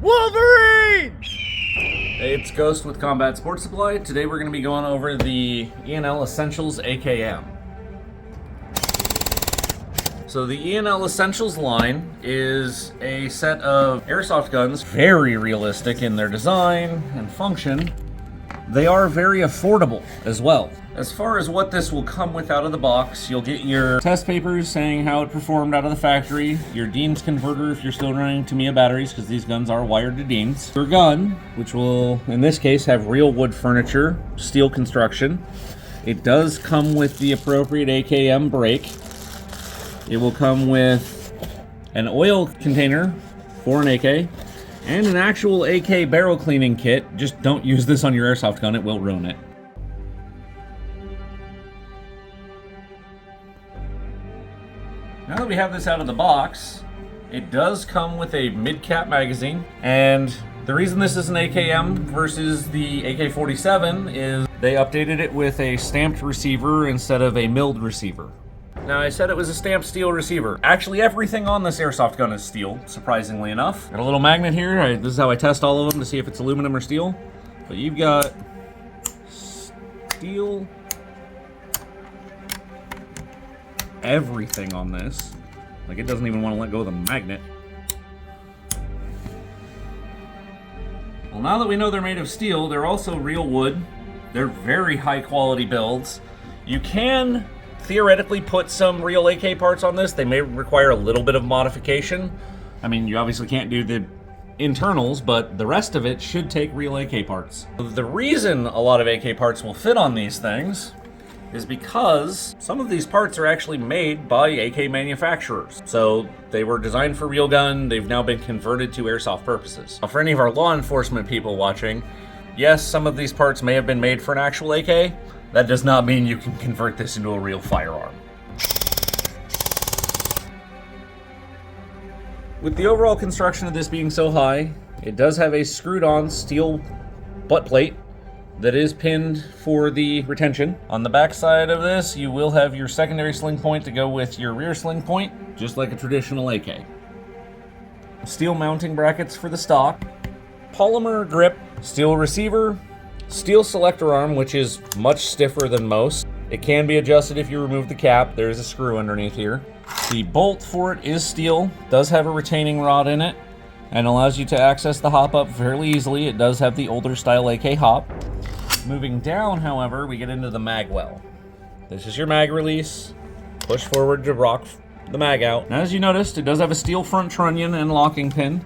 Wolverine! Hey, it's Ghost with Combat Sports Supply. Today we're going to be going over the E&L Essentials AKM. So the E&L Essentials line is a set of airsoft guns, very realistic in their design and function. They are very affordable as well. As far as what this will come with out of the box, you'll get your test papers saying how it performed out of the factory, your Deans converter if you're still running Tamiya batteries, because these guns are wired to Deans, your gun, which will, in this case, have real wood furniture, steel construction. It does come with the appropriate AKM brake. It will come with an oil container for an AK, and an actual AK barrel cleaning kit. Just don't use this on your airsoft gun, it will ruin it. Now that we have this out of the box, it does come with a mid-cap magazine, and the reason this is an AKM versus the AK-47 is they updated it with a stamped receiver instead of a milled receiver. Now, I said it was a stamped steel receiver. Actually, everything on this airsoft gun is steel, surprisingly enough. Got a little magnet here. This is how I test all of them to see if it's aluminum or steel. But you've got steel, everything on this. Like, it doesn't even want to let go of the magnet. Well, now that we know they're made of steel, they're also real wood. They're very high quality builds. You can theoretically put some real AK parts on this. They may require a little bit of modification. I mean, you obviously can't do the internals, but the rest of it should take real AK parts. The reason a lot of AK parts will fit on these things is because some of these parts are actually made by AK manufacturers. So they were designed for real gun, they've now been converted to airsoft purposes. Now, for any of our law enforcement people watching, yes, some of these parts may have been made for an actual AK. That does not mean you can convert this into a real firearm. With the overall construction of this being so high, it does have a screwed-on steel butt plate that is pinned for the retention. On the back side of this, you will have your secondary sling point to go with your rear sling point, just like a traditional AK. Steel mounting brackets for the stock, polymer grip, steel receiver, steel selector arm, which is much stiffer than most. It can be adjusted if you remove the cap. There is a screw underneath here. The bolt for it is steel, does have a retaining rod in it, and allows you to access the hop up fairly easily. It does have the older style AK hop. Moving down, however, we get into the mag well. This is your mag release. Push forward to rock the mag out. Now, as you noticed, it does have a steel front trunnion and locking pin,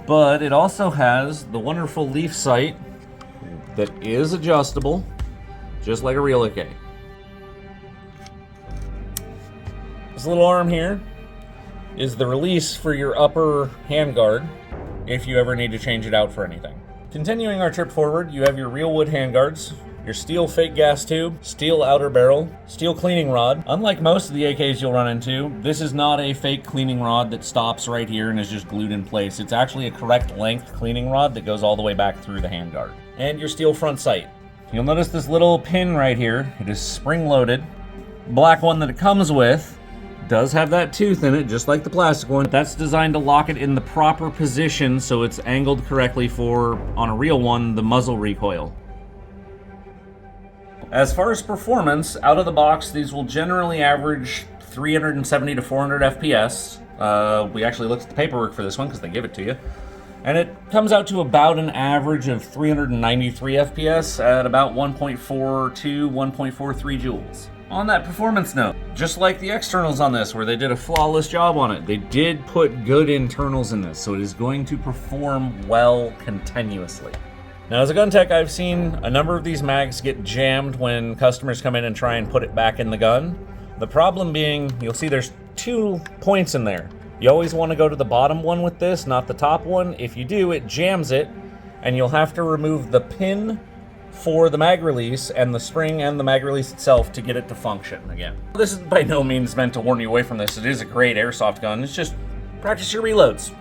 but it also has the wonderful leaf sight that is adjustable, just like a real AK. This little arm here is the release for your upper handguard if you ever need to change it out for anything. Continuing our trip forward, you have your real wood handguards, your steel fake gas tube, steel outer barrel, steel cleaning rod. Unlike most of the AKs you'll run into, this is not a fake cleaning rod that stops right here and is just glued in place. It's actually a correct length cleaning rod that goes all the way back through the handguard. And your steel front sight. You'll notice this little pin right here. It is spring-loaded. Black one that it comes with does have that tooth in it, just like the plastic one. That's designed to lock it in the proper position so it's angled correctly for, on a real one, the muzzle recoil. As far as performance, out of the box, these will generally average 370 to 400 FPS. We actually looked at the paperwork for this one because they give it to you. And it comes out to about an average of 393 FPS at about 1.42, 1.43 joules. On that performance note, just like the externals on this, where they did a flawless job on it, they did put good internals in this, so it is going to perform well continuously. Now, as a gun tech, I've seen a number of these mags get jammed when customers come in and try and put it back in the gun. The problem being, you'll see there's 2 points in there. You always want to go to the bottom one with this, not the top one. If you do, it jams it, and you'll have to remove the pin for the mag release and the spring and the mag release itself to get it to function again. This is by no means meant to warn you away from this. It is a great airsoft gun. It's just practice your reloads.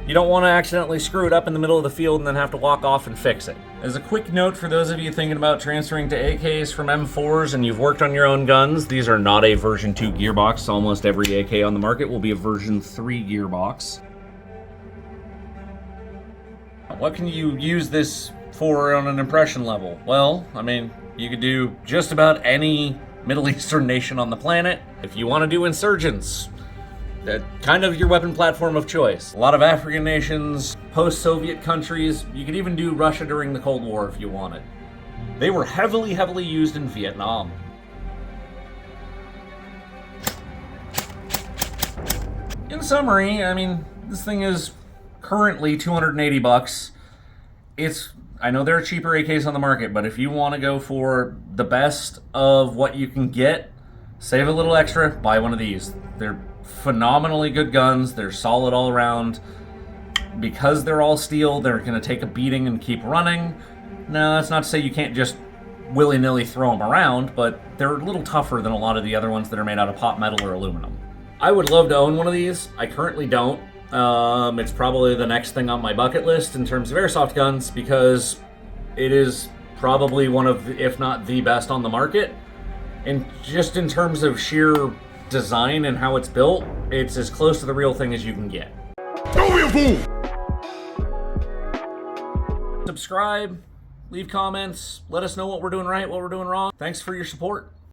You don't want to accidentally screw it up in the middle of the field and then have to walk off and fix it. As a quick note for those of you thinking about transferring to AKs from M4s and you've worked on your own guns, these are not a version 2 gearbox. Almost every AK on the market will be a version 3 gearbox. What can you use this for on an impression level? Well, I mean, you could do just about any Middle Eastern nation on the planet. If you want to do insurgents, that kind of your weapon platform of choice. A lot of African nations, post-Soviet countries. You could even do Russia during the Cold War if you wanted. They were heavily used in Vietnam. In summary, I mean, this thing is currently $280. I know there are cheaper AKs on the market, but if you want to go for the best of what you can get, save a little extra, buy one of these. They're phenomenally good guns. They're solid all around. Because they're all steel, they're going to take a beating and keep running. Now, that's not to say you can't just willy-nilly throw them around, but they're a little tougher than a lot of the other ones that are made out of pot metal or aluminum. I would love to own one of these. I currently don't. It's probably the next thing on my bucket list in terms of airsoft guns, because it is probably one of, if not the best on the market. And just in terms of sheer design and how it's built, it's as close to the real thing as you can get. Don't be a fool! Subscribe, leave comments, let us know what we're doing right, what we're doing wrong. Thanks for your support.